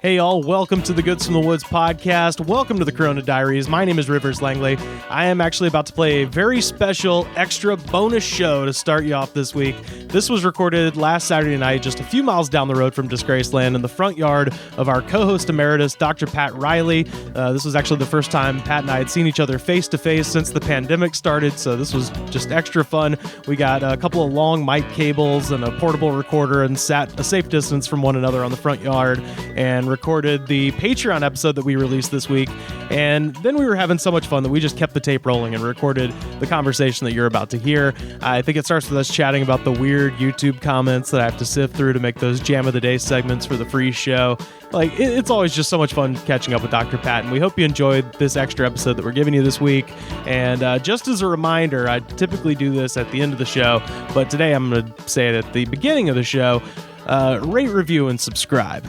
Hey y'all, welcome to the Goods from the Woods podcast. Welcome to the Corona Diaries. My name is Reilly. I am actually about to play a very special extra bonus show to start you off this week. This was recorded last Saturday night, just a few miles down the road from Disgraceland in the front yard of our co-host emeritus, Dr. Pat Reilly. This was actually the first time Pat and I had seen each other face to face since the pandemic started, so this was just extra fun. We got a couple of long mic cables and a portable recorder and sat a safe distance from one another on the front yard and recorded the Patreon episode that we released this week. And then we were having so much fun that we just kept the tape rolling and recorded the conversation that you're about to hear. I think it starts with us chatting about the weird YouTube comments that I have to sift through to make those Jam of the Day segments for the free show. Like, it's always just so much fun catching up with Dr. Pat, and we hope you enjoyed this extra episode that we're giving you this week. And just as a reminder, I typically do this at the end of the show, but today I'm going to say it at the beginning of the show. Rate, review, and subscribe.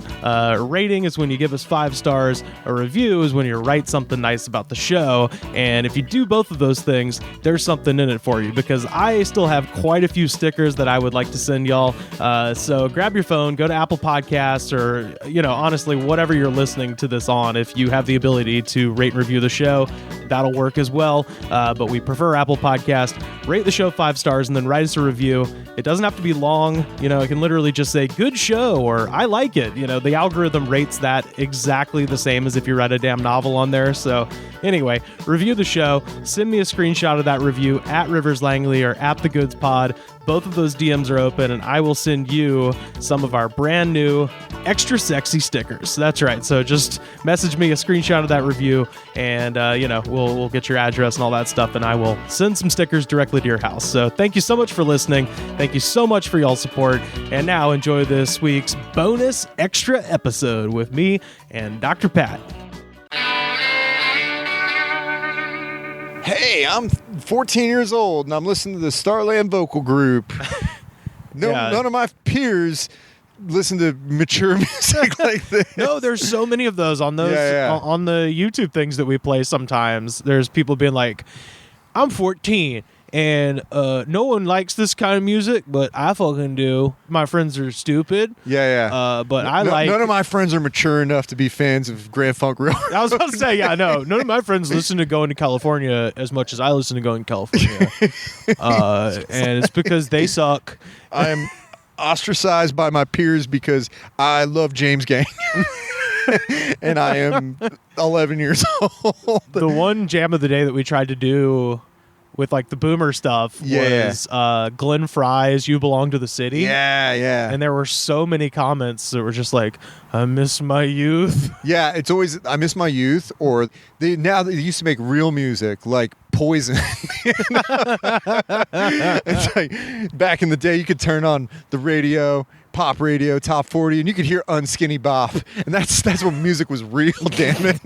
Rating is when you give us 5 stars. A review is when you write something nice about the show. And if you do both of those things, there's something in it for you, because I still have quite a few stickers that I would like to send y'all. So grab your phone, go to Apple Podcasts, or, honestly, whatever you're listening to this on. If you have the ability to rate and review the show, that'll work as well. But we prefer Apple Podcast. Rate the show 5 stars and then write us a review. It doesn't have to be long. It can literally just say, good show, or I like it. The algorithm rates that exactly the same as if you read a damn novel on there. So anyway, review the show. Send me a screenshot of that review at Rivers Langley or at The Goods Pod. Both of those DMs are open, and I will send you some of our brand new extra sexy stickers. That's right. So just message me a screenshot of that review, and we'll get your address and all that stuff, and I will send some stickers directly to your house. So thank you so much for listening. Thank you so much for y'all's support. And now enjoy this week's bonus extra episode with me and Dr. Pat. Hey, I'm 14 years old, and I'm listening to the Starland Vocal Group. None of my peers listen to mature music like this. No, there's so many of those on those on the YouTube things that we play sometimes. There's people being like, I'm 14, and no one likes this kind of music, but I fucking do. My friends are stupid. But none of my friends are mature enough to be fans of Grand Funk Railroad. I was about to say, none of my friends listen to Going to California as much as I listen to Going to California. And it's because they suck. I am ostracized by my peers because I love James Gang. And I am 11 years old. The one Jam of the Day that we tried to do with like the boomer stuff was Glenn Fry's You Belong to the City. Yeah. And there were so many comments that were just like, I miss my youth. Yeah, it's always, I miss my youth. Or they used to make real music like Poison. It's like back in the day, you could turn on the radio, pop radio, top 40, and you could hear Unskinny Bop, and that's when music was real. Damn it.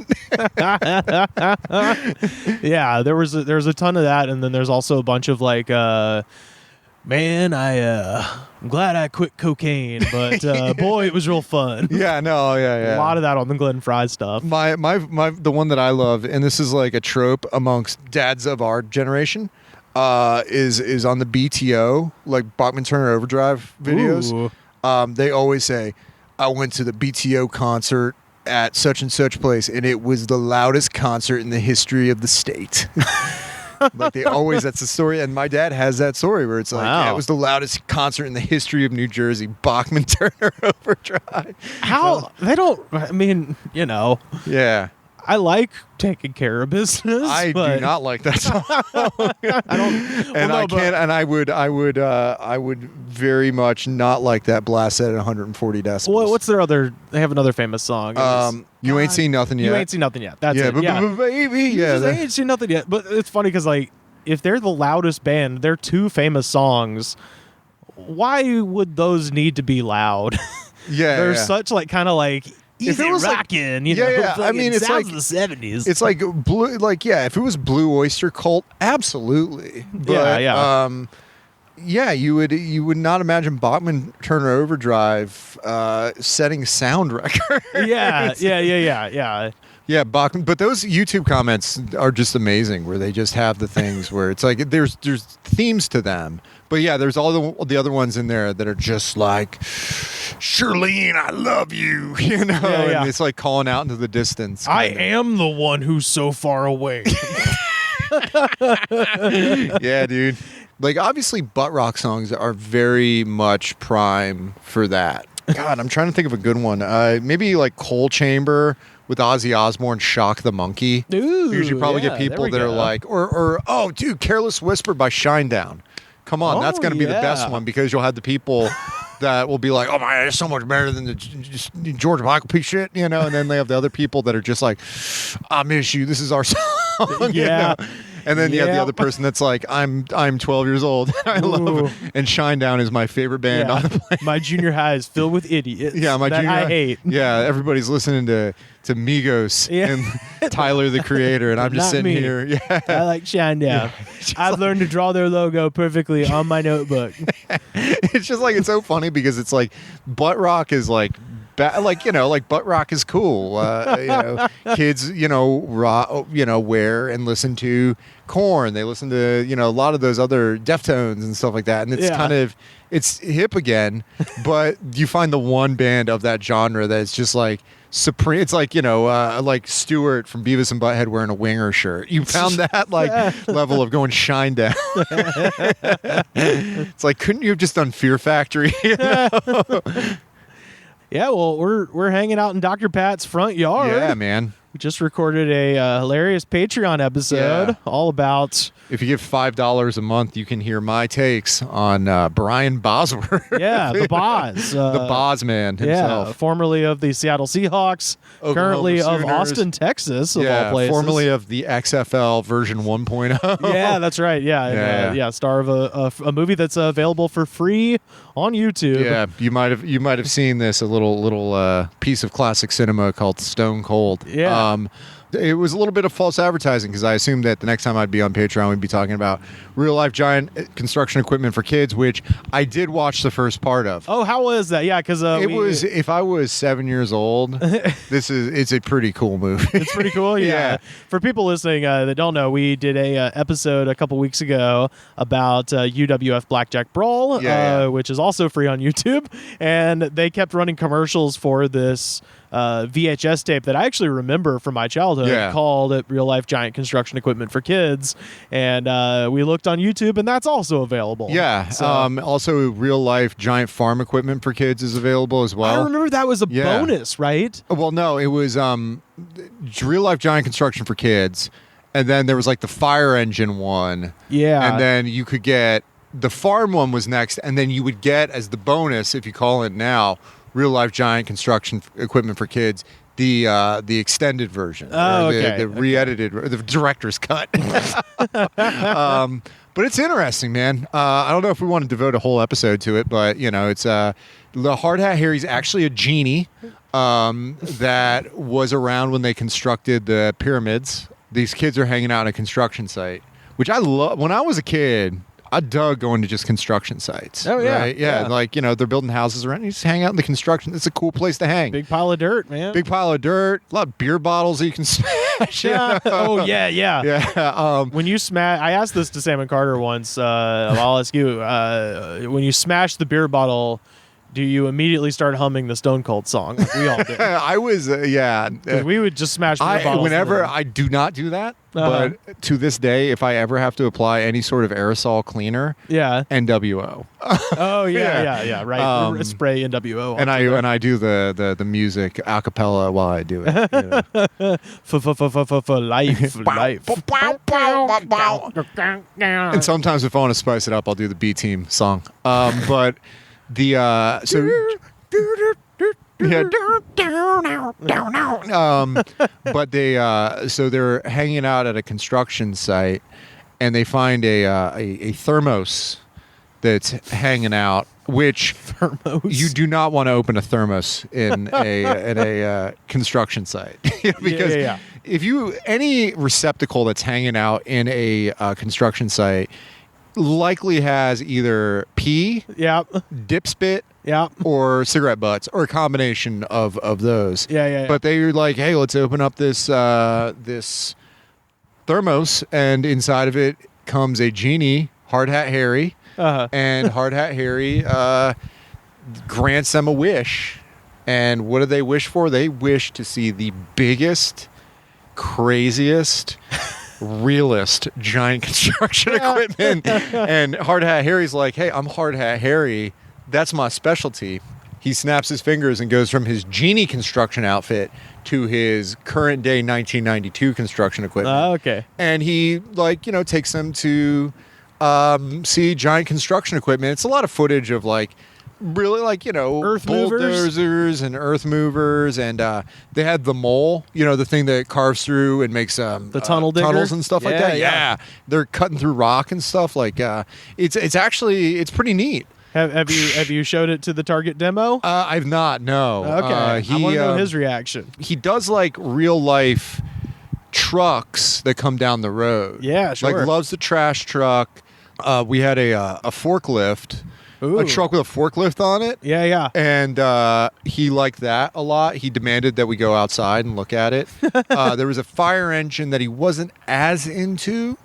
Yeah, there was a ton of that, and then there's also a bunch of like, man, I'm glad I quit cocaine, but boy, it was real fun. Yeah. A lot of that on the Glenn Fry stuff. My the one that I love, and this is like a trope amongst dads of our generation, is on the BTO, like Bachman Turner Overdrive videos. Ooh. They always say, I went to the BTO concert at such and such place, and it was the loudest concert in the history of the state. Like that's the story. And my dad has that story where it's like, wow. It was the loudest concert in the history of New Jersey, Bachman Turner Overdrive. Yeah. I like Taking Care of Business. I do not like that song. I would very much not like that blast at 140 decibels. Well, what's their other? They have another famous song. You Ain't Seen Nothing Yet. You Ain't Seen Nothing Yet. That's it. Baby. I ain't seen nothing yet. But it's funny because like, if they're the loudest band, they're 2 famous songs. Why would those need to be loud? Yeah, they're such like kind of like. If it was rocking, I mean, it's like the 70s. It's like blue, if it was Blue Oyster Cult, absolutely. But, Yeah, you would not imagine Bachman Turner Overdrive setting sound records. Yeah, Bachman, but those YouTube comments are just amazing, where they just have the things where it's like there's themes to them. But yeah, there's all the other ones in there that are just like, Shirlene, I love you, and it's like calling out into the distance. I am the one who's so far away. Yeah, dude. Like, obviously, butt rock songs are very much prime for that. God, I'm trying to think of a good one. Maybe like Coal Chamber with Ozzy Osbourne, Shock the Monkey. Ooh, because you probably get people that are like, or oh, dude, Careless Whisper by Shinedown. Come on, that's going to be the best one, because you'll have the people that will be like, oh my, it's so much better than the George Michael piece shit, and then they have the other people that are just like, I miss you, this is our song. Yeah. And then you have the other person that's like, I'm 12 years old. I love it. And Shinedown is my favorite band on the planet. My junior high is filled with idiots. Yeah, my junior I high. hate. Yeah, everybody's listening to Migos and Tyler the Creator, and I'm just sitting here. Yeah, I like Shinedown. Yeah. I've learned to draw their logo perfectly on my notebook. It's just like, it's so funny because it's like butt rock is like. Like butt rock is cool. Kids, wear and listen to Korn. They listen to, a lot of those other Deftones and stuff like that. And it's kind of, it's hip again, but you find the one band of that genre that's just like supreme. It's like, like Stewart from Beavis and Butthead wearing a Winger shirt. You found that level of going Shinedown. It's like, couldn't you have just done Fear Factory? Yeah, well, we're hanging out in Dr. Pat's front yard. Yeah, man. We just recorded a hilarious Patreon episode all about... If you give $5 a month, you can hear my takes on Brian Bosworth. Yeah, the Boz. The Boz man himself. Yeah, formerly of the Seattle Seahawks, currently of Austin, Texas, of all places. Formerly of the XFL version 1.0. Yeah, that's right. Yeah. Star of a movie that's available for free on YouTube. Yeah, you might have seen this, a little piece of classic cinema called Stone Cold. Yeah. It was a little bit of false advertising, because I assumed that the next time I'd be on Patreon, we'd be talking about real-life giant construction equipment for kids, which I did watch the first part of. Oh, how was that? Yeah, because was. If I was 7 years old, it's a pretty cool movie. It's pretty cool. Yeah. For people listening that don't know, we did a episode a couple weeks ago about UWF Blackjack Brawl, which is also free on YouTube, and they kept running commercials for this VHS tape that I actually remember from my childhood called it Real Life Giant Construction Equipment for Kids. And we looked on YouTube, and that's also available. Yeah. So, also, Real Life Giant Farm Equipment for Kids is available as well. I remember that was a bonus, right? Well, no, it was Real Life Giant Construction for Kids. And then there was like the fire engine one. Yeah. And then you could get the farm one was next. And then you would get, as the bonus, if you call it now, Real Life Giant Construction Equipment for Kids, the extended version, the re-edited, the director's cut. But it's interesting, man. I don't know if we want to devote a whole episode to it, but it's the Hard Hat Harry's actually a genie that was around when they constructed the pyramids. These kids are hanging out on a construction site, which I love. When I was a kid, I dug going to just construction sites. Oh, yeah. Right? Yeah. Like, they're building houses around. You just hang out in the construction. It's a cool place to hang. Big pile of dirt, man. Big pile of dirt. A lot of beer bottles that you can smash. Yeah. Oh, yeah. Yeah. When you smash, I asked this to Sam and Carter once. I'll ask you, when you smash the beer bottle, do you immediately start humming the Stone Cold song like we all did? I was, 'Cause we would just smash beer bottles. Whenever I do not do that, but to this day, if I ever have to apply any sort of aerosol cleaner, NWO. Oh yeah, right. Spray NWO. And I do the music a cappella while I do it. For life. And sometimes if I want to spice it up, I'll do the B Team song. But the but they're hanging out at a construction site, and they find a thermos that's hanging out. Which you do not want to open a thermos in a construction site because if any receptacle that's hanging out in a construction site, likely has either pee, Yep. dip spit, Yep. or cigarette butts, or a combination of those. Yeah. But they're like, hey, let's open up this this thermos, and inside of it comes a genie, Hard Hat Harry, and Hard Hat Harry grants them a wish. And what do they wish for? They wish to see the biggest, craziest, realest giant construction equipment. And Hard Hat Harry's like, hey, I'm Hard Hat Harry. That's my specialty. He snaps his fingers and goes from his genie construction outfit to his current day 1992 construction equipment. Okay. And he takes them to see giant construction equipment. It's a lot of footage of really earth bulldozers movers and earth movers, and they had the mole, the thing that carves through and makes the tunnel digger? tunnels and stuff like that. Yeah. They're cutting through rock and stuff. It's pretty neat. Have you showed it to the target demo? I've not. No. Okay. I want to know his reaction. He does real life trucks that come down the road. Yeah, sure. Loves the trash truck. We had a forklift. Ooh. A truck with a forklift on it. Yeah. And he liked that a lot. He demanded that we go outside and look at it. There was a fire engine that he wasn't as into,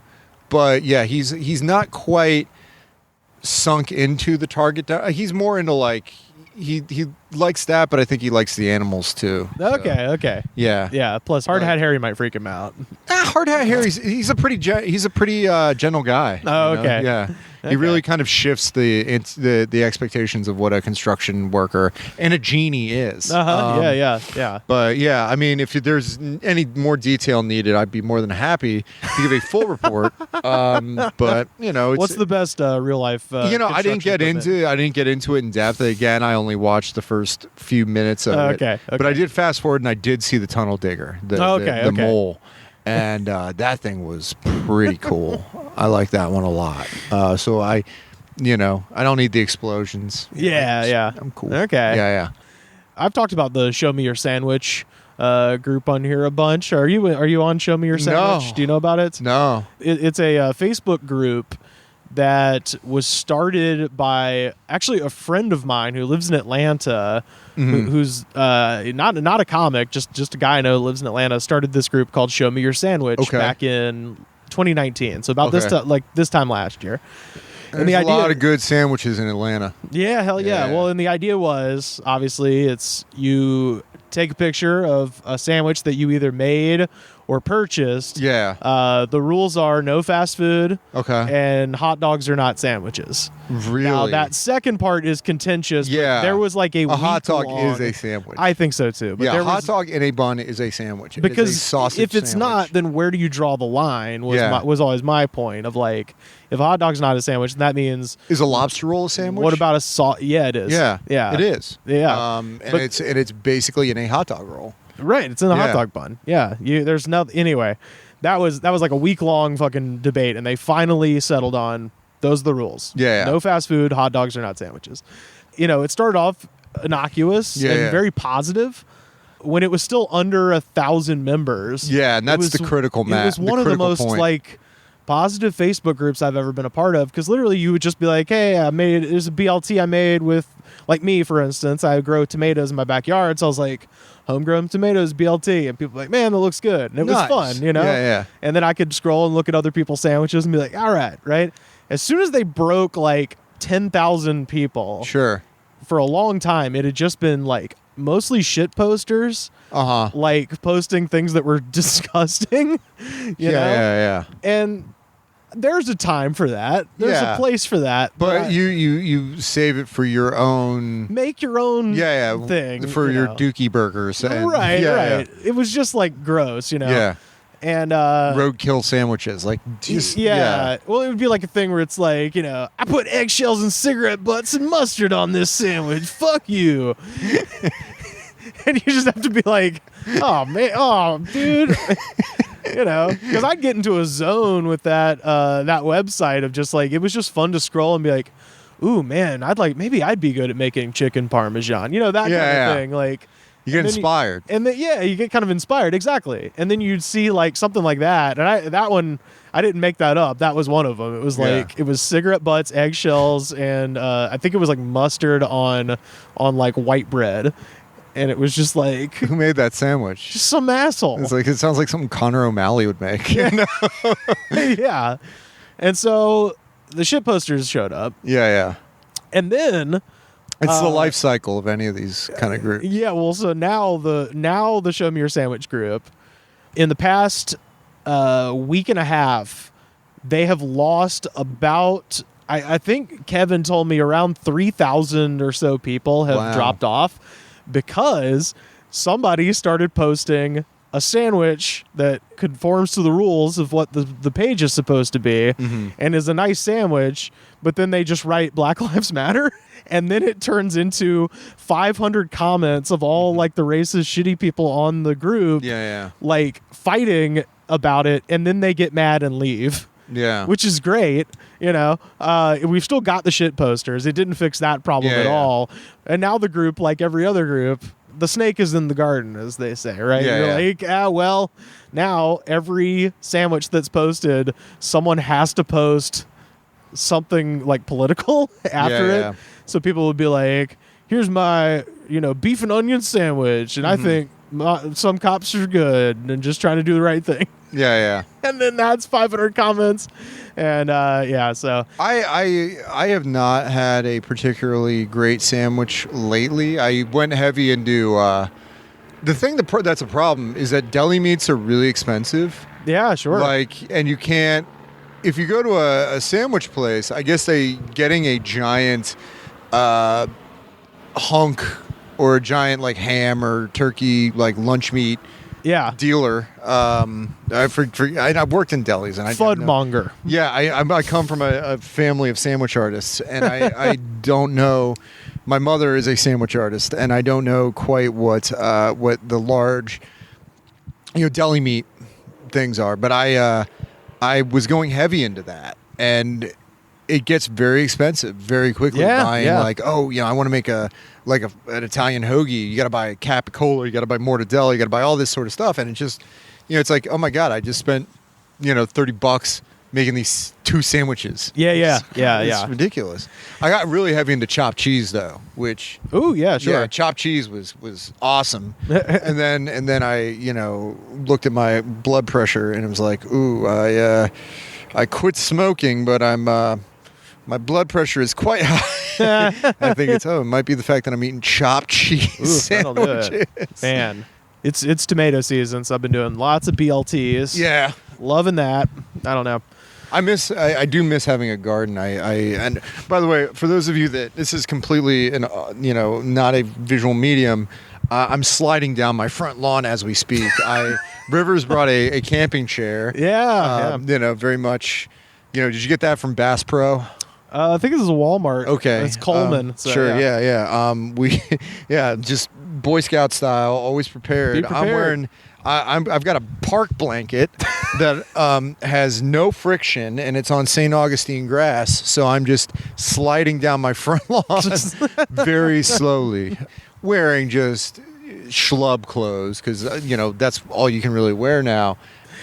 but yeah, he's not quite sunk into the target. He's more into he likes that, but I think he likes the animals too. Okay. Yeah. Plus, Hard Hat Harry might freak him out. Hard Hat Harry's he's a pretty gentle guy. Oh, okay. Yeah. He really kind of shifts the expectations of what a construction worker and a genie is. Yeah. But yeah, I mean, if there's any more detail needed, I'd be more than happy to give a full report. But what's the best real life? I didn't get into it in depth. Again, I only watched the first few minutes of it. But I did fast forward and I did see the tunnel digger, the mole. And that thing was pretty cool. I like that one a lot. So I don't need the explosions. Yeah. I'm cool. Okay. Yeah. I've talked about the Show Me Your Sandwich group on here a bunch. Are you on Show Me Your Sandwich? No. Do you know about it? No. It's a Facebook group that was started by actually a friend of mine who lives in Atlanta, who's not a comic, just a guy I know who lives in Atlanta. Started this group called Show Me Your Sandwich back in 2019. So about this time last year. And the idea, a lot of good sandwiches in Atlanta. Yeah, hell yeah. Well, and the idea was obviously it's you take a picture of a sandwich that you either made or purchased. Yeah. The rules are no fast food. Okay. And hot dogs are not sandwiches. Really? Now that second part is contentious. Yeah. But there was a hot dog long, is a sandwich. I think so too. But a hot dog in a bun is a sandwich. Because it's a sausage if it's sandwich. not, then where do you draw the line? Was always my point of if a hot dog's not a sandwich, then that means is a lobster roll a sandwich? What about a salt? Yeah, it is. Yeah, it is. Yeah, it's basically in a hot dog roll. Right, it's in a hot dog bun. Yeah, there's nothing. Anyway, that was like a week-long fucking debate, and they finally settled on those are the rules. Yeah. No fast food, hot dogs are not sandwiches. It started off innocuous and very positive when it was still under 1,000 members. Yeah, and that's the critical mass. It was one of the most positive Facebook groups I've ever been a part of, because literally you would just be like, hey, there's a BLT I made with, me, for instance, I grow tomatoes in my backyard, so I was like, homegrown tomatoes, BLT, and people were like, man, that looks good, and it was fun, Yeah. And then I could scroll and look at other people's sandwiches and be like, all right. As soon as they broke 10,000 people, sure, for a long time, it had just been mostly shit posters, posting things that were disgusting, you know? Yeah. And there's a time for that. There's a place for that. But you save it for your own. Make your own thing. For your Dookie burgers. And, right. It was just gross, Yeah. And roadkill sandwiches. Well, it would be a thing where it's I put eggshells and cigarette butts and mustard on this sandwich. Fuck you. And you just have to be oh, man. Oh, dude. Because I'd get into a zone with that website of just it was just fun to scroll and be like, ooh, man, maybe I'd be good at making chicken parmesan, that kind of thing. You get inspired. And then, you get kind of inspired. Exactly. And then you'd see like something like that. And that one, I didn't make that up. That was one of them. It was like, it was cigarette butts, eggshells, and I think it was like mustard on like white bread. And it was just like, who made that sandwich? Just some asshole. It's like, it sounds like something Connor O'Malley would make. Yeah. And so the shit posters showed up. Yeah. And then it's the life cycle of any of these kind of groups. Yeah, well, so now the Show Me Your Sandwich group, in the past week and a half, they have lost about, I think Kevin told me around 3,000 or so people have dropped off because somebody started posting a sandwich that conforms to the rules of what the page is supposed to be and is a nice sandwich, but then they just write Black Lives Matter. And then it turns into 500 comments of all like the racist, shitty people on the group, like fighting about it. And then they get mad and leave. Yeah, which is great. You know, we've still got the shit posters. It didn't fix that problem at all. And now the group, like every other group, the snake is in the garden, as they say, right? You're like, well, now every sandwich that's posted, someone has to post something like political after it. So people would be like, here's my, beef and onion sandwich. And I think some cops are good and just trying to do the right thing. Yeah. And then that's 500 comments. And so I have not had a particularly great sandwich lately. I went heavy into the thing that's a problem is that deli meats are really expensive. Yeah, sure. Like, and you can't, if you go to a sandwich place, I guess getting a giant hunk or a giant like ham or turkey like lunch meat dealer. I've worked in delis and Fudmonger. I come from a family of sandwich artists, and I don't know. My mother is a sandwich artist, and I don't know quite what the large deli meat things are. But I was going heavy into that, and it gets very expensive very quickly. Buying like, I want to make an Italian hoagie. You got to buy a capicola. You got to buy mortadella. You got to buy all this sort of stuff. And it just, it's like, oh my God, I just spent, $30 making these 2 sandwiches. It's ridiculous. I got really heavy into chopped cheese though, which, chopped cheese was awesome. and then I, looked at my blood pressure and it was like, I quit smoking, but my blood pressure is quite high. I think it might be the fact that I'm eating chopped cheese sandwiches. Man, it's tomato season, so I've been doing lots of BLTs. Yeah, loving that. I don't know. I do miss having a garden. And by the way, for those of you that this is completely not a visual medium, I'm sliding down my front lawn as we speak. Rivers brought a camping chair. Very much. Did you get that from Bass Pro? I think this is a Walmart. Okay, it's Coleman. Sure, yeah. We, just Boy Scout style, always prepared. Be prepared. I'm wearing. I've got a park blanket that has no friction, and it's on St. Augustine grass. So I'm just sliding down my front lawn very slowly, wearing just schlub clothes because that's all you can really wear now.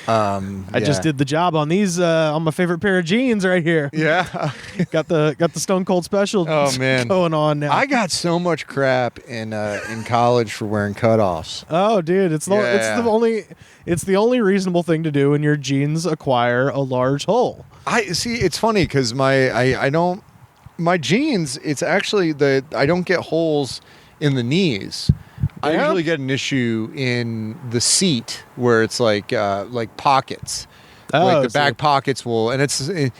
I just did the job on these on my favorite pair of jeans right here. Yeah, got the Stone Cold Special. Oh man, going on now. I got so much crap in college for wearing cutoffs. Oh, dude, it's the only reasonable thing to do when your jeans acquire a large hole. I see. It's funny because my jeans. It's actually I don't get holes in the knees. I usually get an issue in the seat where it's like pockets. The back pockets will, and I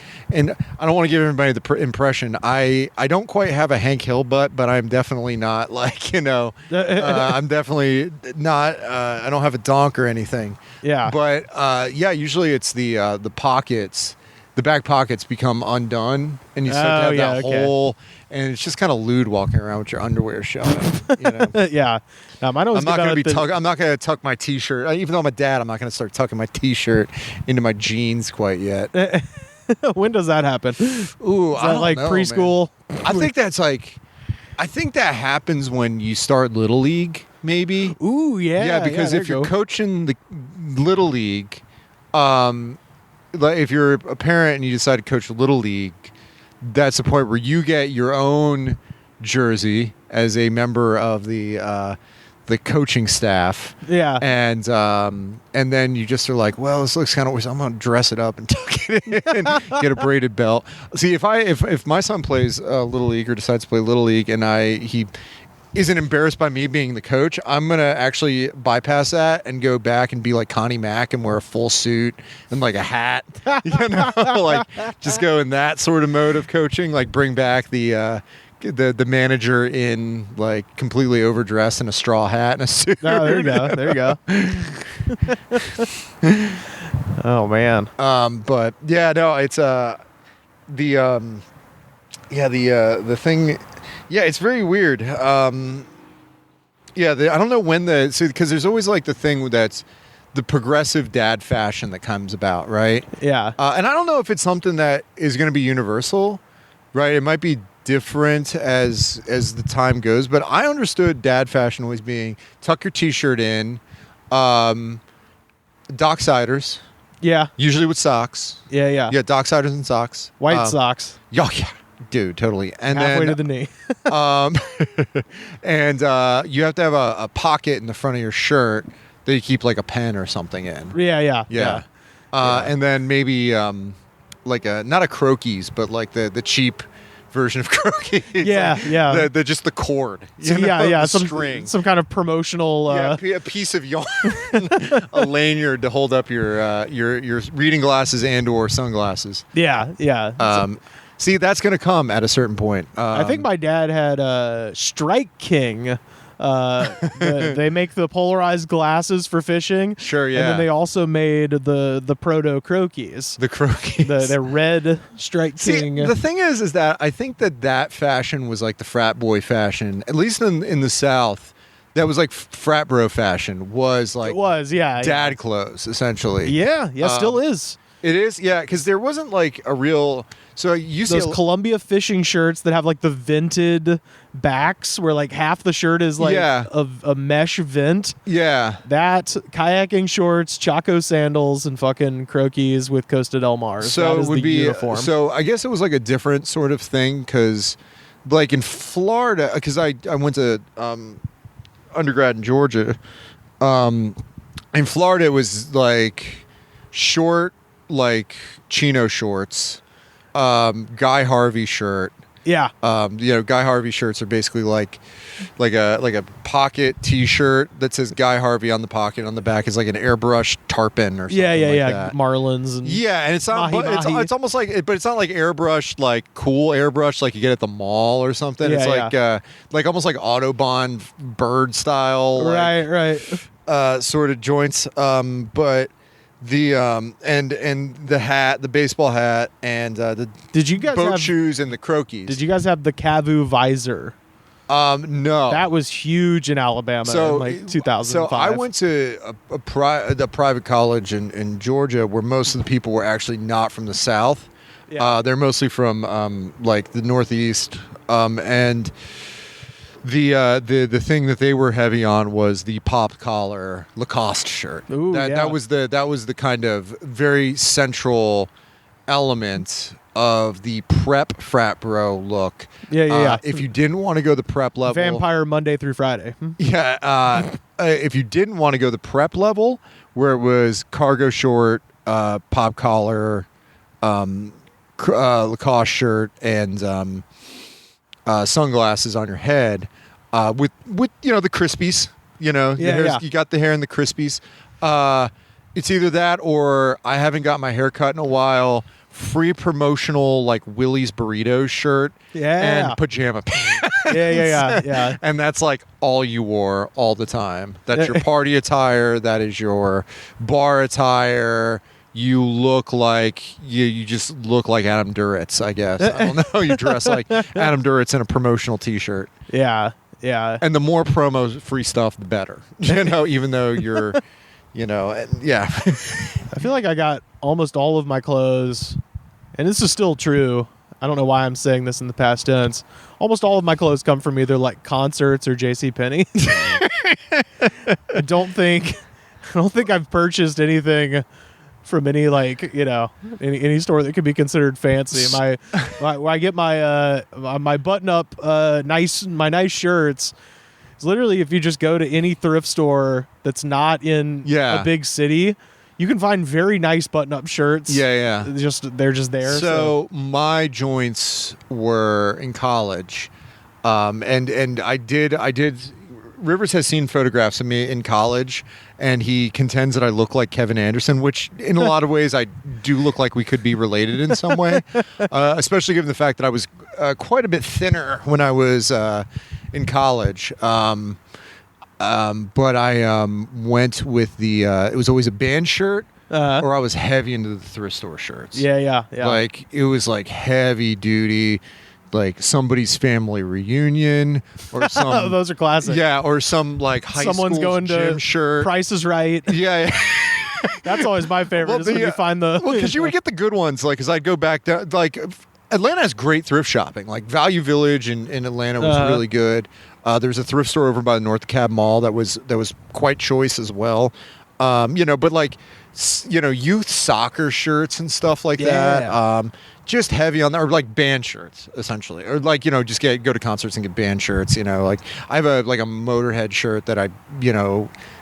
don't want to give everybody the impression. I don't quite have a Hank Hill butt, but I'm definitely not I'm definitely not. I don't have a donk or anything. Yeah. But usually it's the pockets. The back pockets become undone, and you start to have that hole, and it's just kind of lewd walking around with your underwear showing. Yeah. I'm not going to tuck my T-shirt. Even though I'm a dad, I'm not going to start tucking my T-shirt into my jeans quite yet. When does that happen? Ooh, is that like preschool? Man. I think that happens when you start Little League. maybe. Ooh, yeah. Because there if you you're go. coaching the Little League, like if you're a parent and you decide to coach Little League, that's the point where you get your own jersey as a member of the coaching staff. Yeah. And then you just are like, well, this looks kind of weird. I'm gonna dress it up and tuck it in, get a braided belt. See, if my son plays Little League or decides to play Little League, and he isn't embarrassed by me being the coach, I'm gonna actually bypass that and go back and be like Connie Mack and wear a full suit and like a hat. Like just go in that sort of mode of coaching. Like bring back the manager in like completely overdressed in a straw hat and a suit. Oh, there you go. Oh man. But yeah, no, it's the thing. Yeah, it's very weird. I don't know when because there's always like the thing that's the progressive dad fashion that comes about, right? Yeah. And I don't know if it's something that is going to be universal, right? It might be different as the time goes, but I understood dad fashion always being tuck your t-shirt in, docksiders, Yeah. usually with socks. Yeah. Docksiders and socks, White socks. Yeah, dude, totally. And Halfway then to the knee. and you have to have a pocket in the front of your shirt that you keep like a pen or something in. Yeah. And then maybe like not a Croquis, but like the cheap version of Croquis. Yeah. Just the cord. Yeah. The string. Some kind of promotional. A piece of yarn, a lanyard to hold up your reading glasses and/or sunglasses. Yeah. See, that's going to come at a certain point. I think my dad had Strike King. They make the polarized glasses for fishing. Sure, yeah. And then they also made the proto Croquis. The Croquis. The red Strike King. See, the thing is that I think that fashion was like the frat boy fashion, at least in the South. That was like frat bro fashion. Was like it was, yeah. Dad clothes, essentially. Yeah, still is. It is, yeah, because there wasn't like a real. So you see those Columbia fishing shirts that have like the vented backs, where like half the shirt is like a mesh vent. Yeah, that kayaking shorts, Chaco sandals, and fucking Croquis with Costa del Mar. So that is it would be uniform. So I guess it was like a different sort of thing because, like in Florida, because I went to undergrad in Georgia. In Florida, it was like short, like chino shorts. Guy Harvey shirt. Yeah. Guy Harvey shirts are basically like a pocket T-shirt that says Guy Harvey on the pocket. On the back is like an airbrush tarpon or something. Yeah. That. Marlins and and it's not. mahi. It's almost like, but it's not like airbrush, like cool airbrush like you get at the mall or something. Yeah, it's like almost like Autobahn bird style. Right. Sort of joints. But. The and the hat, the baseball hat, and the did you guys boat have shoes and the Croquis. Did you guys have the Cavu visor? No, that was huge in Alabama in like 2005. So I went to a private college in Georgia where most of the people were actually not from the South. Yeah. They're mostly from like the Northeast, and the thing that they were heavy on was the pop collar Lacoste shirt. Ooh, that was the kind of very central element of the prep frat bro look. Yeah. If you didn't want to go the prep level, Vampire Monday through Friday. Yeah. If you didn't want to go the prep level, where it was cargo short, pop collar, Lacoste shirt, and sunglasses on your head, with the Crispies, you got the hair and the Crispies. It's either that or I haven't got my hair cut in a while. Free promotional like Willie's Burritos shirt and pajama pants. Yeah. And that's like all you wore all the time. That's your party attire. That is your bar attire. You look like you just look like Adam Duritz, I guess. I don't know. You dress like Adam Duritz in a promotional T-shirt. Yeah. And the more promo free stuff, the better. Even though you're, yeah. I feel like I got almost all of my clothes, and this is still true. I don't know why I'm saying this in the past tense. Almost all of my clothes come from either like concerts or JCPenney. I don't think I've purchased anything from any any store that could be considered fancy. Where I get my button up nice shirts. It's literally if you just go to any thrift store that's not in a big city, you can find very nice button-up shirts. Yeah. They're just there. So my joints were in college, and I did. Rivers has seen photographs of me in college, and he contends that I look like Kevin Anderson, which in a lot of ways I do look like we could be related in some way, especially given the fact that I was quite a bit thinner when I was in college. But I went with the it was always a band shirt, or I was heavy into the thrift store shirts. Yeah. Like it was like heavy duty, like somebody's family reunion or some. Those are classic. Yeah, or some like someone's school going gym to shirt. Price is Right. Yeah. That's always my favorite. Is when you find the because you would get the good ones, like as I'd go back down, like Atlanta has great thrift shopping. Like Value Village in Atlanta was really good. There's a thrift store over by the North Cab Mall that was quite choice as well. But like, youth soccer shirts and stuff like that. Just heavy on that, or like band shirts essentially, or like just go to concerts and get band shirts. Like I have a Motorhead shirt that I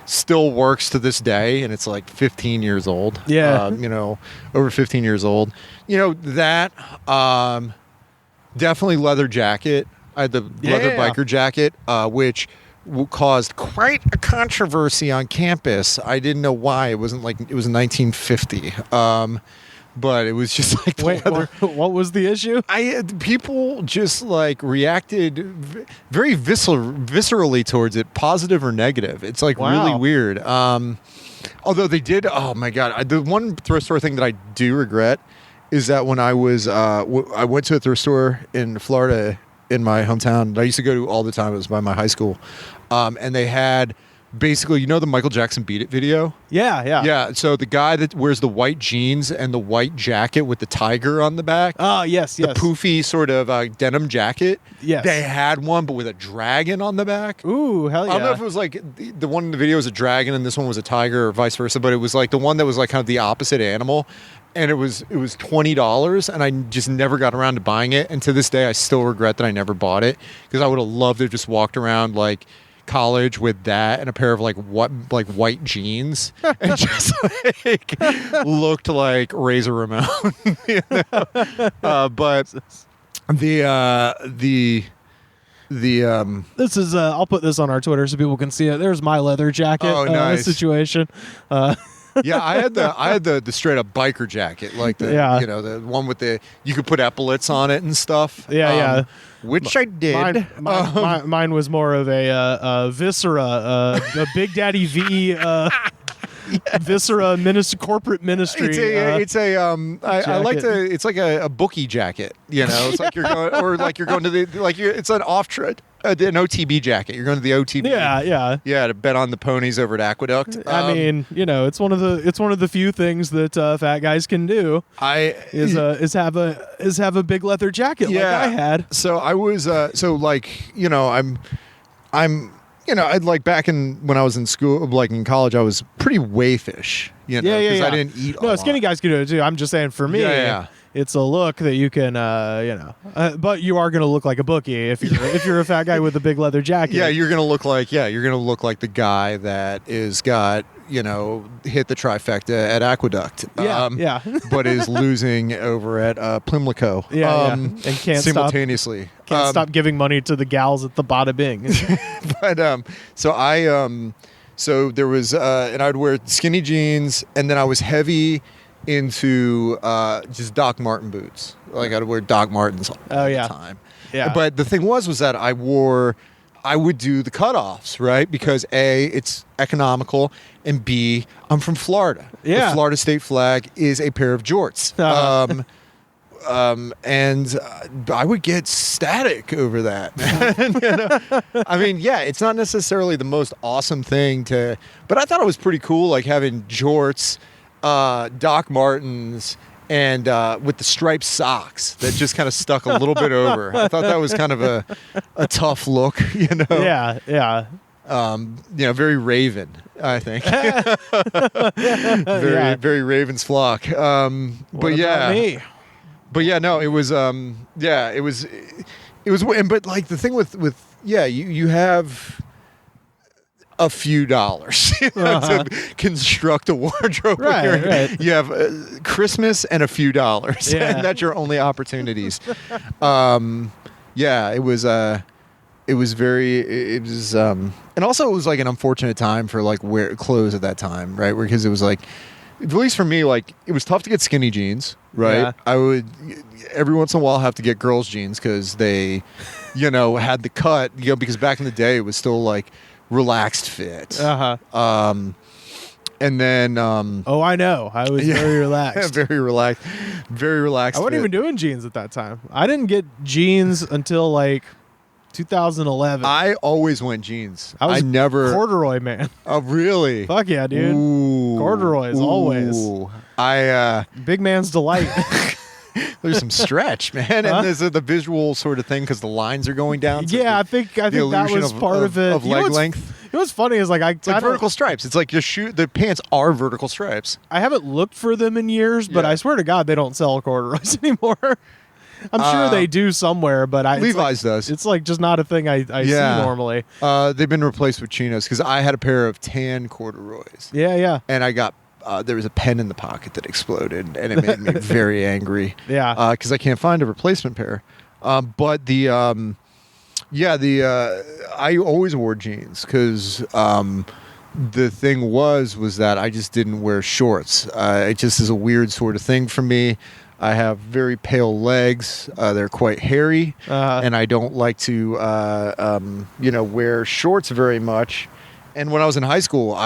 still works to this day, and it's like 15 years old. Over 15 years old. That definitely leather jacket. I had the leather biker jacket, which caused quite a controversy on campus. I didn't know why. It was 1950. But it was just like leather. What was the issue? People just like reacted very viscerally towards it, positive or negative. It's like really weird. Although they did, oh my God, the one thrift store thing that I do regret is that when I was, I went to a thrift store in Florida in my hometown that I used to go to all the time. It was by my high school. And they had basically, the Michael Jackson Beat It video? Yeah. So the guy that wears the white jeans and the white jacket with the tiger on the back. Oh, yes. The poofy sort of denim jacket. Yes. They had one, but with a dragon on the back. Ooh, hell yeah. I don't know if it was like the one in the video was a dragon and this one was a tiger or vice versa, but it was like the one that was like kind of the opposite animal. And it was $20, and I just never got around to buying it. And to this day, I still regret that I never bought it, because I would have loved to have just walked around like college with that and a pair of like white jeans and just like looked like Razor Ramon. But the this is I'll put this on our Twitter so people can see it. There's my leather jacket. Oh, nice. Situation. Yeah, I had the straight up biker jacket, like the one with you could put epaulets on it and stuff. Which I did. Mine was more of a Viscera, a Big Daddy V. Viscera corporate ministry. It's like a bookie jacket. It's like you're going, or like you're going to it's an an OTB jacket. You're going to the OTB. Yeah, to bet on the ponies over at Aqueduct. I mean, it's one of the few things that fat guys can do. Is have a big leather jacket like I had. So I was I'd like back when I was in school, like in college, I was pretty waifish, because I didn't eat a lot. Skinny guys can do it too. I'm just saying for me, it's a look that you can, but you are going to look like a bookie if you're a fat guy with a big leather jacket. Yeah, you're going to look like the guy that is got, hit the trifecta at Aqueduct. But is losing over at Plimlico. And can't simultaneously. Stop giving money to the gals at the Bada Bing. But so there was and I'd wear skinny jeans, and then I was heavy into just Doc Marten boots. Like I'd wear Doc Martens all the time. Yeah. But the thing was that I would do the cutoffs, right? Because A, it's economical, and B, I'm from Florida. Yeah. The Florida state flag is a pair of jorts. And I would get static over that, man. I mean, it's not necessarily the most awesome thing but I thought it was pretty cool, like having jorts, Doc Martens, and with the striped socks that just kind of stuck a little bit over. I thought that was kind of a tough look, you know. Yeah, yeah. Very Raven, I think. Very Raven's flock. What about me? But yeah, no, it was but like the thing with you have a few dollars to construct a wardrobe. Right. You have Christmas and a few dollars, and that's your only opportunities. And also it was like an unfortunate time for like wear clothes at that time, right? Because it was like, at least for me, like it was tough to get skinny jeans, right? Yeah. I would every once in a while have to get girls jeans because they, had the cut, because back in the day it was still like relaxed fit. And then oh, I know. I was very relaxed. Very relaxed. I wasn't even doing jeans at that time. I didn't get jeans until like 2011. I always went jeans. I never corduroy man. Oh, really? Fuck yeah, dude. Ooh. Corduroys always. Big man's delight. There's some stretch, man, and there's the visual sort of thing because the lines are going down. Yeah, I think that was part of it. Of leg length. You know what's funny is like it's like vertical stripes. It's like the pants are vertical stripes. I haven't looked for them in years, but I swear to God they don't sell corduroys anymore. I'm sure they do somewhere, but Levi's does. It's like just not a thing I see normally. They've been replaced with chinos because I had a pair of tan corduroys. Yeah. And I got there was a pen in the pocket that exploded, and it made me very angry. Yeah. Because I can't find a replacement pair. But I always wore jeans because the thing was that I just didn't wear shorts. It just is a weird sort of thing for me. I have very pale legs. They're quite hairy, and I don't like to, wear shorts very much. And when I was in high school,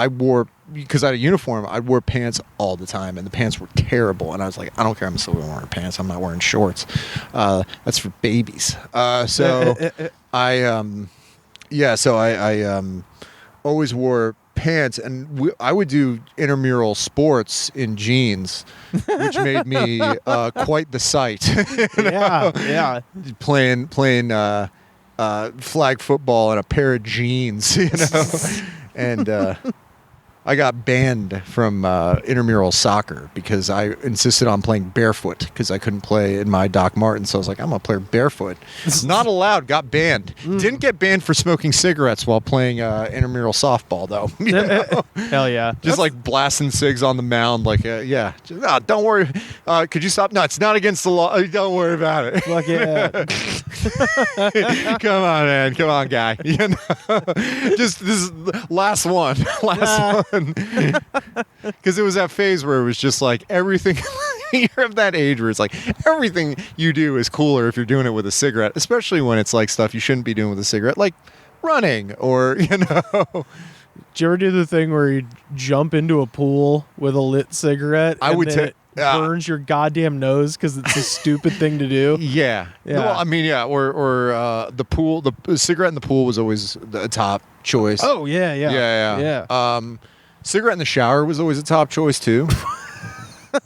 because I had a uniform, I wore pants all the time, and the pants were terrible. And I was like, I don't care, I'm still wearing pants. I'm not wearing shorts. That's for babies. So I always wore pants, and I would do intramural sports in jeans, which made me quite the sight. Yeah. Playing flag football in a pair of jeans, and I got banned from intramural soccer because I insisted on playing barefoot because I couldn't play in my Doc Martens. So I was like, I'm going to play barefoot. Not allowed. Got banned. Didn't get banned for smoking cigarettes while playing intramural softball, though. Hell yeah. Just like blasting cigs on the mound. Like, don't worry. Could you stop? No, it's not against the law. Don't worry about it. Fuck yeah. Come on, man. Come on, guy. Just this is last one. Because it was that phase where it was just like everything. You're of that age where it's like everything you do is cooler if you're doing it with a cigarette, especially when it's like stuff you shouldn't be doing with a cigarette, like running or Did you ever do the thing where you jump into a pool with a lit cigarette? It burns your goddamn nose because it's a stupid thing to do. Yeah. Well, I mean, or the pool, the cigarette in the pool was always the top choice. Oh yeah. Cigarette in the shower was always a top choice too.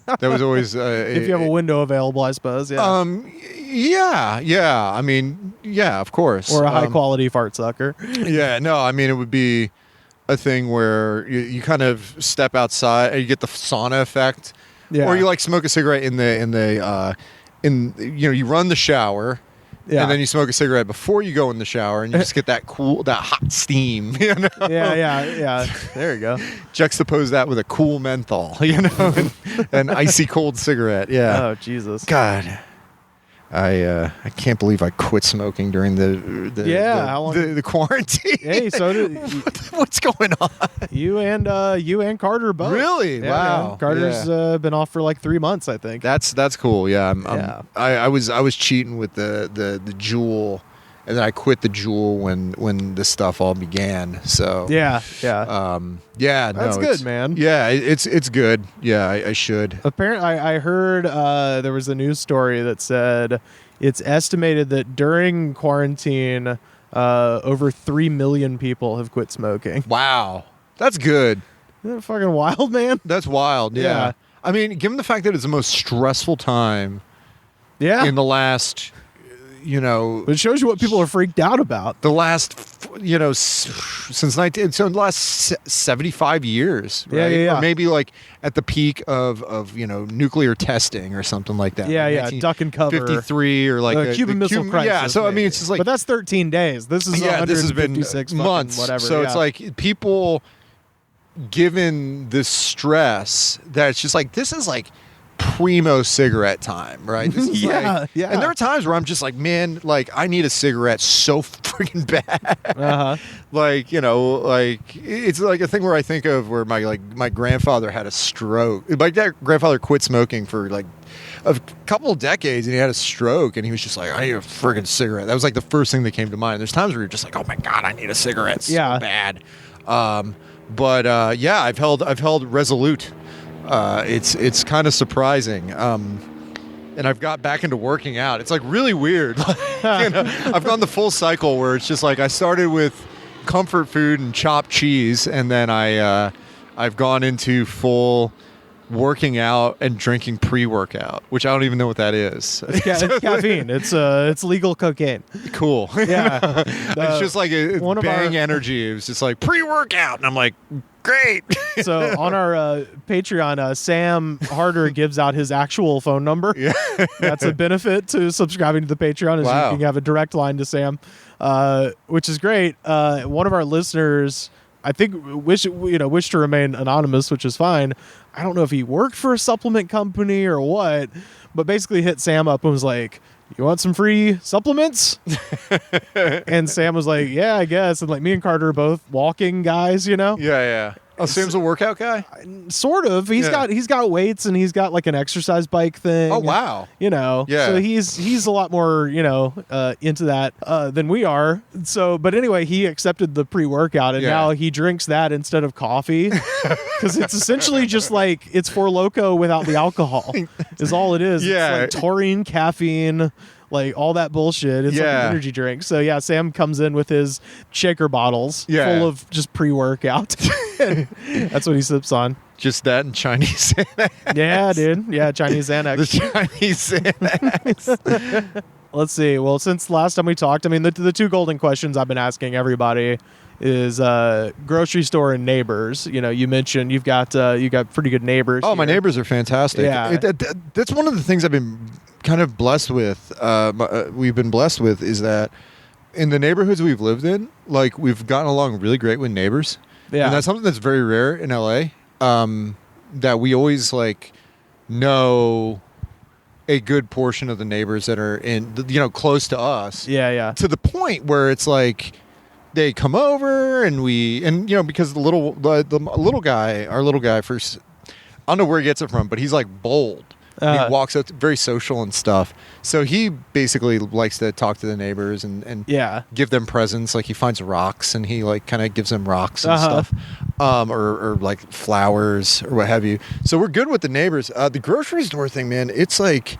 That was always if you have a window available, I suppose. Yeah. Yeah. I mean, yeah, of course. Or a high quality fart sucker. Yeah. No, I mean, it would be a thing where you kind of step outside and you get the sauna effect. Yeah. Or you like smoke a cigarette you run the shower. Yeah. And then you smoke a cigarette before you go in the shower, and you just get that hot steam. Yeah. There you go. Juxtapose that with a cool menthol, an icy cold cigarette. Yeah. Oh Jesus. God. I can't believe I quit smoking during the quarantine. Hey, so did what's going on? You and Carter both. Really? Yeah, wow. Man. Carter's been off for like 3 months, I think. That's cool. Yeah. I was cheating with the Juul, and then I quit the Juul when this stuff all began. So yeah. That's good, man. Yeah, it's good. Yeah, I should. Apparently, I heard there was a news story that said it's estimated that during quarantine, over 3 million people have quit smoking. Wow, that's good. Isn't that fucking wild, man? That's wild. Yeah. I mean, given the fact that it's the most stressful time Yeah. in the last, But it shows you what people are freaked out about. the last, since so in the last 75 years, right? Yeah. Or maybe like at the peak of nuclear testing or something like that. Yeah. Duck and cover. 53 or like the Cuban Missile Crisis. Yeah, so I mean, maybe. it's just like, but that's 13 days. This is this has been 156 months, whatever. So it's like people, given this stress, that it's just like, this is like primo cigarette time, right? This is Yeah. And there are times where I'm just like, man, like I need a cigarette so freaking bad. Uh-huh. Like, it's like a thing where I think of where my grandfather had a stroke. My grandfather quit smoking for like a couple of decades, and he had a stroke, and he was just like, I need a friggin' cigarette. That was like the first thing that came to mind. There's times where you're just like, oh my God, I need a cigarette so bad. But I've held Resolute. It's kind of surprising. And I've got back into working out. It's like really weird. I've gone the full cycle where it's just like I started with comfort food and chopped cheese, and then I've gone into full working out and drinking pre-workout, which I don't even know what that is. It's caffeine. It's legal cocaine. Cool. Yeah. It's just like it's one of bang our- energy. It was just like pre-workout, and I'm like, great. So on our Patreon, Sam Harder gives out his actual phone number. Yeah. That's a benefit to subscribing to the Patreon, is Wow. you can have a direct line to Sam, which is great. One of our listeners, I think, wish to remain anonymous, which is fine. I don't know if he worked for a supplement company or what, but basically hit Sam up and was like, "You want some free supplements?" And Sam was like, "Yeah, I guess." And like me and Carter are both walking guys, Yeah. Oh, Sam's a workout guy? Sort of. He's got weights, and he's got like an exercise bike thing. Oh, wow. Yeah. So he's a lot more, into that than we are. So, but anyway, he accepted the pre-workout, and now he drinks that instead of coffee, because it's essentially just like it's Four Loko without the alcohol. Is all it is. Yeah. It's like taurine, caffeine, like all that bullshit. It's like an energy drink. So yeah, Sam comes in with his shaker bottles full of just pre-workout. That's what he sips on. Just that and Chinese Xanax. Yeah, dude. Yeah, Chinese Xanax. The Chinese Xanax. Let's see. Well, since last time we talked, I mean, the two golden questions I've been asking everybody is grocery store and neighbors. You mentioned you've got pretty good neighbors. Oh, my here. neighbors are fantastic. Yeah. That's one of the things I've been kind of blessed with. We've been blessed with is that in the neighborhoods we've lived in, like we've gotten along really great with neighbors. Yeah. And that's something that's very rare in LA. That we always like know a good portion of the neighbors that are in, close to us. Yeah. To the point where it's like they come over and because the little guy, our little guy first, I don't know where he gets it from, but he's like bold. He walks up, very social and stuff. So he basically likes to talk to the neighbors and give them presents. Like he finds rocks and he like kind of gives them rocks and stuff, or like flowers or what have you. So we're good with the neighbors. The grocery store thing, man, it's like,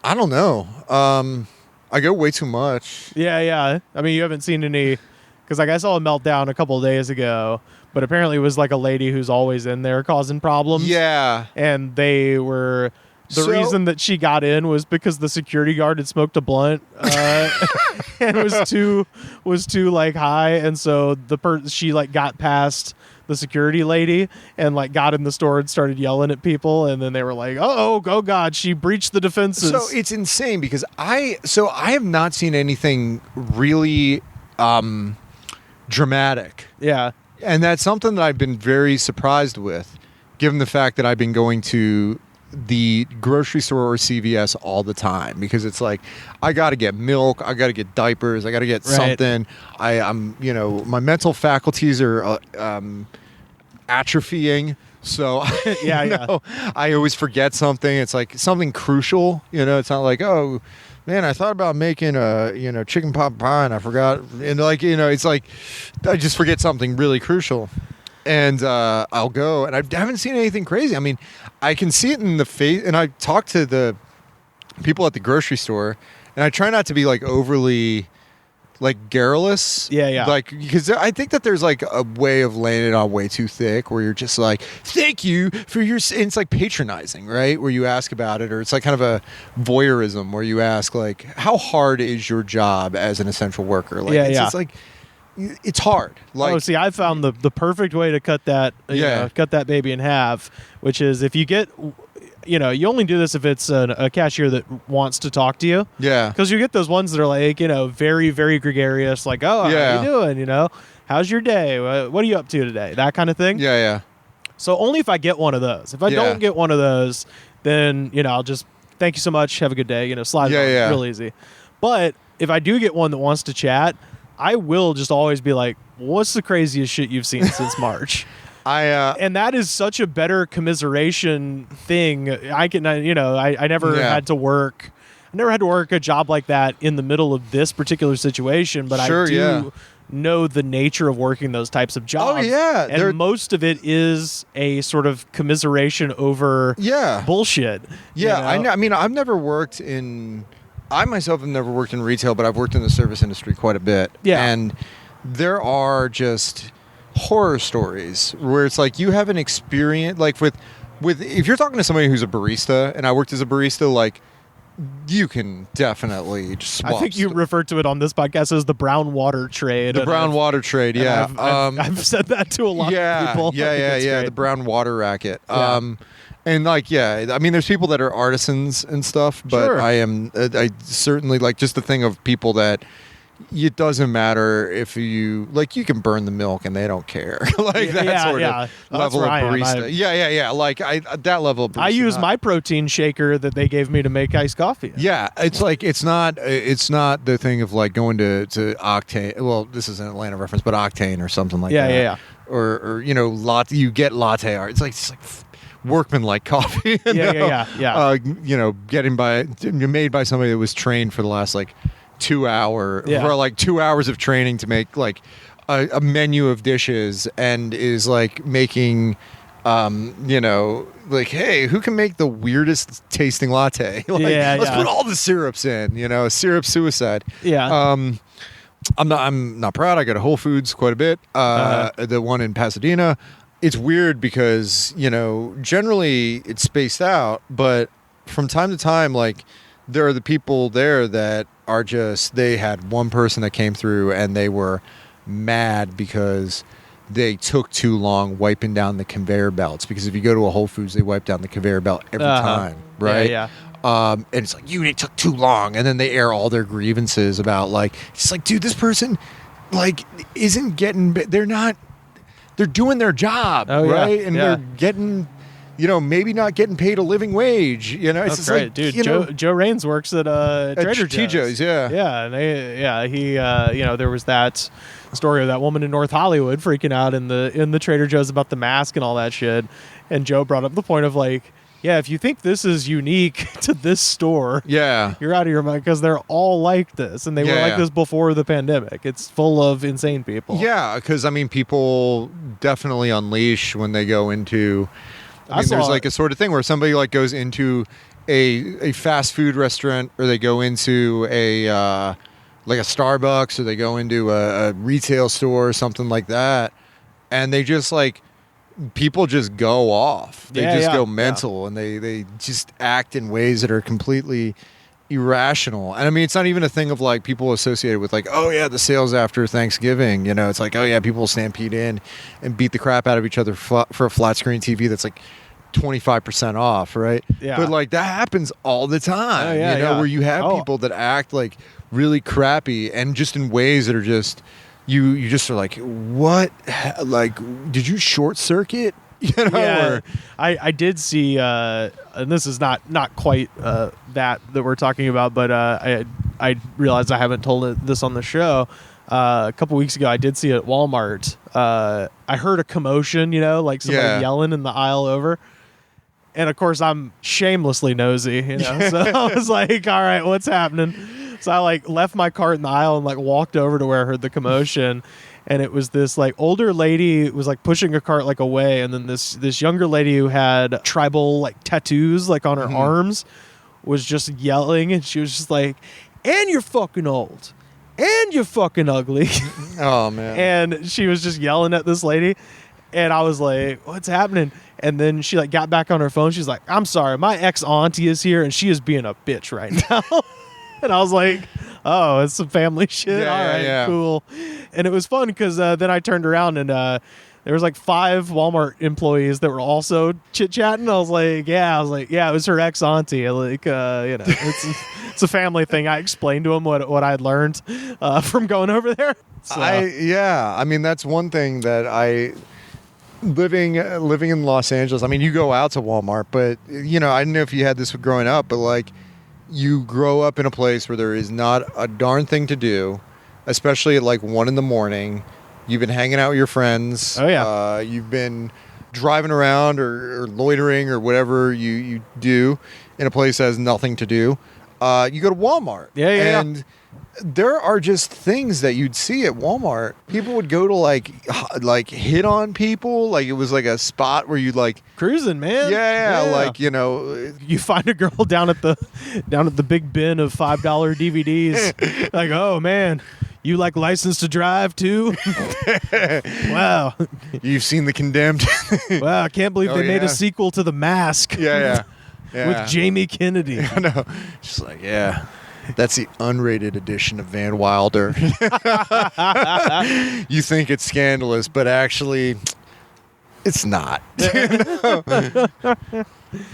I don't know. I go way too much. Yeah. I mean, you haven't seen any, because like I saw a meltdown a couple of days ago, but apparently it was like a lady who's always in there causing problems. Yeah. And they were... The reason that she got in was because the security guard had smoked a blunt and was too like high, and so she like got past the security lady and like got in the store and started yelling at people, and then they were like, oh God, she breached the defenses. So it's insane because I have not seen anything really dramatic. Yeah. And that's something that I've been very surprised with, given the fact that I've been going to the grocery store or CVS all the time, because it's like I got to get milk, I got to get diapers, I got to get something. I'm my mental faculties are atrophying, so I always forget something. It's like something crucial, it's not like, oh man, I thought about making a chicken pot pie and I forgot, and like it's like I just forget something really crucial. And I'll go, and I haven't seen anything crazy. I mean, I can see it in the face, and I talk to the people at the grocery store, and I try not to be like overly like garrulous. Yeah. Like, because I think that there's like a way of laying it on way too thick where you're just like, thank you for your, and it's like patronizing, right? Where you ask about it, or it's like kind of a voyeurism where you ask like, how hard is your job as an essential worker? Like, it's like, it's hard. Like, see, I found the perfect way to cut that, cut that baby in half, which is if you get, you only do this if it's a cashier that wants to talk to you. Yeah. Because you get those ones that are like, very, very gregarious, like, oh, how you doing? How's your day? What are you up to today? That kind of thing. Yeah. So only if I get one of those. If I don't get one of those, then, I'll just, thank you so much. Have a good day. Slide it on real easy. But if I do get one that wants to chat, I will just always be like, what's the craziest shit you've seen since March? And that is such a better commiseration thing. I never had to work. I never had to work a job like that in the middle of this particular situation, but I do know the nature of working those types of jobs. Oh, yeah. And most of it is a sort of commiseration over bullshit. Yeah, I mean, I've never worked in... I myself have never worked in retail, but I've worked in the service industry quite a bit. Yeah. And there are just horror stories where it's like you have an experience, like with if you're talking to somebody who's a barista, and I worked as a barista, like you can definitely just swap. I think you referred to it on this podcast as the brown water trade. The brown water trade, yeah. I've said that to a lot of people. Yeah. The brown water racket. And like, I mean, there's people that are artisans and stuff, but I certainly like just the thing of people that it doesn't matter if you can burn the milk and they don't care. Like that sort of level of barista. Yeah. Like that level of barista. I use my protein shaker that they gave me to make iced coffee. Yeah. It's like, it's not the thing of like going to Octane. Well, this is an Atlanta reference, but Octane or something like that. Yeah. Or you get latte art. It's like workman-like coffee. Getting made by somebody that was trained for the last like 2 hours of training to make like a menu of dishes, and is like making like, hey, who can make the weirdest tasting latte? Let's put all the syrups in, syrup suicide. I'm not proud. I go to Whole Foods quite a bit. The one in Pasadena. It's weird because, generally it's spaced out, but from time to time, like, there are the people there that are just, they had one person that came through and they were mad because they took too long wiping down the conveyor belts. Because if you go to a Whole Foods, they wipe down the conveyor belt every time, right? Yeah. And it's like, it took too long. And then they air all their grievances about, like, it's like, dude, this person, like, isn't getting, they're doing their job, right? And they're getting, maybe not getting paid a living wage. It's just right, like, dude. Joe Raines works at Trader Joe's. Yeah, and he, there was that story of that woman in North Hollywood freaking out in the Trader Joe's about the mask and all that shit. And Joe brought up the point of like, if you think this is unique to this store, you're out of your mind, because they're all like this, and they were like this before the pandemic. It's full of insane people. Yeah, because I mean, people definitely unleash when they go into. I mean, there's like a sort of thing where somebody like goes into a fast food restaurant, or they go into a Starbucks, or they go into a retail store or something like that, and they just like. People just go off. They go mental, and they just act in ways that are completely irrational. And I mean, it's not even a thing of like people associated with like, the sales after Thanksgiving. It's like, people stampede in and beat the crap out of each other for a flat screen TV that's like 25% off, right? Yeah. But like that happens all the time. Where you have people that act like really crappy, and just in ways that are just. You just are like, what? Like, did you short circuit? I did see, and this is not quite that we're talking about, but I realized I haven't told this on the show. A couple weeks ago, I did see it at Walmart. I heard a commotion, like somebody yelling in the aisle over. And of course, I'm shamelessly nosy, so I was like, all right, what's happening? So I like left my cart in the aisle and like walked over to where I heard the commotion, and it was this like older lady was like pushing a cart like away, and then this younger lady who had tribal like tattoos like on her arms was just yelling, and she was just like, "And you're fucking old, and you fucking ugly. Oh man. And she was just yelling at this lady. And I was like, what's happening? And then she like got back on her phone. She's like, I'm sorry, my ex-auntie is here and she is being a bitch right now. And I was like, oh, it's some family shit. Yeah, All right, yeah. cool. And it was fun because then I turned around and there was like 5 Walmart employees that were also chit-chatting. I was like, yeah, it was her ex-auntie. Like, it's a family thing. I explained to them what I had learned from going over there. So. I mean, that's one thing that living in Los Angeles. I mean, you go out to Walmart, but I don't know if you had this growing up, but like you grow up in a place where there is not a darn thing to do, especially at like 1 a.m. You've been hanging out with your friends. Oh yeah. You've been driving around or loitering or whatever you do in a place that has nothing to do. You go to Walmart. Yeah. And there are just things that you'd see at Walmart. People would go to like hit on people. Like it was like a spot where you'd like cruising, man. Yeah. Like, you find a girl down at the big bin of $5 DVDs. Like, oh man, you like License to Drive too? Wow. You've seen The Condemned. Wow, I can't believe they made a sequel to The Mask. Yeah. With Jamie Kennedy. I know. Just like, yeah. That's the unrated edition of Van Wilder. You think it's scandalous, but actually, it's not.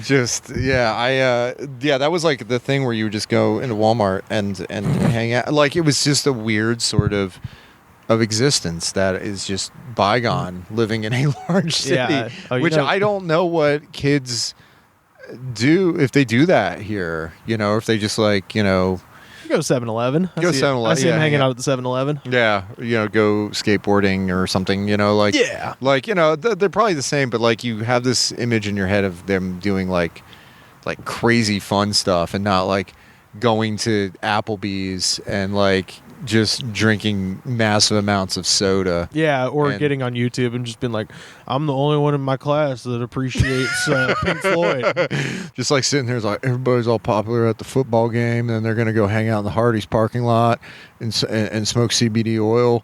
Just that was like the thing where you would just go into Walmart and hang out. Like it was just a weird sort of existence that is just bygone, living in a large city, which I don't know what kids do if they do that here, or if they just like, You go to 7-Eleven. Go to 7-Eleven. I see him hanging out at the 7-Eleven. Yeah, go skateboarding or something, like... Yeah. Like, they're probably the same, but like you have this image in your head of them doing like crazy fun stuff and not like going to Applebee's and like just drinking massive amounts of soda. Yeah, or getting on YouTube and just being like, I'm the only one in my class that appreciates Pink Floyd. Just like sitting there, it's like everybody's all popular at the football game, and they're gonna go hang out in the Hardee's parking lot and smoke CBD oil.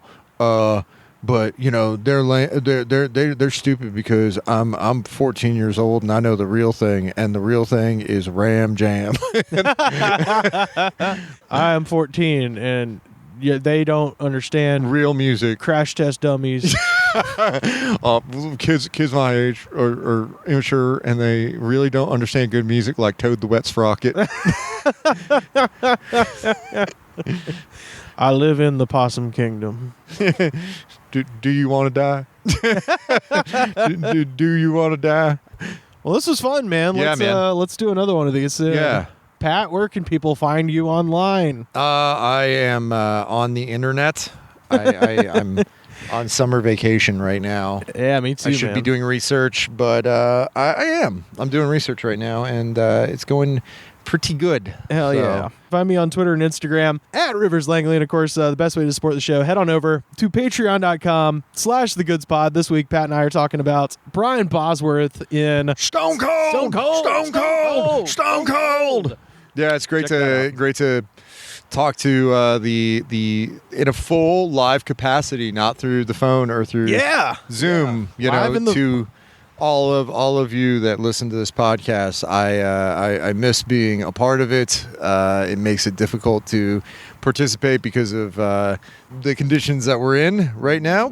But they're stupid because I'm 14 years old and I know the real thing, and the real thing is Ram Jam. I am 14 and they don't understand real music. Crash Test Dummies. Kids my age are immature and they really don't understand good music like Toad the Wet Sprocket. I live in the Possum Kingdom. Do you want to die? do you want to die? Well, this was fun, man. Let's do another one of these. Yeah. Pat, where can people find you online? I am on the internet. I'm on summer vacation right now. Yeah, me too. I should be doing research, but I am. I'm doing research right now, and it's going pretty good. Hell yeah. Find me on Twitter and Instagram at Rivers Langley. And of course, the best way to support the show, head on over to patreon.com/thegoodspod. This week, Pat and I are talking about Brian Bosworth in Stone Cold. Yeah, it's great to talk to the in a full live capacity, not through the phone or through Zoom. To all of you that listen to this podcast, I miss being a part of it. It makes it difficult to participate because of the conditions that we're in right now.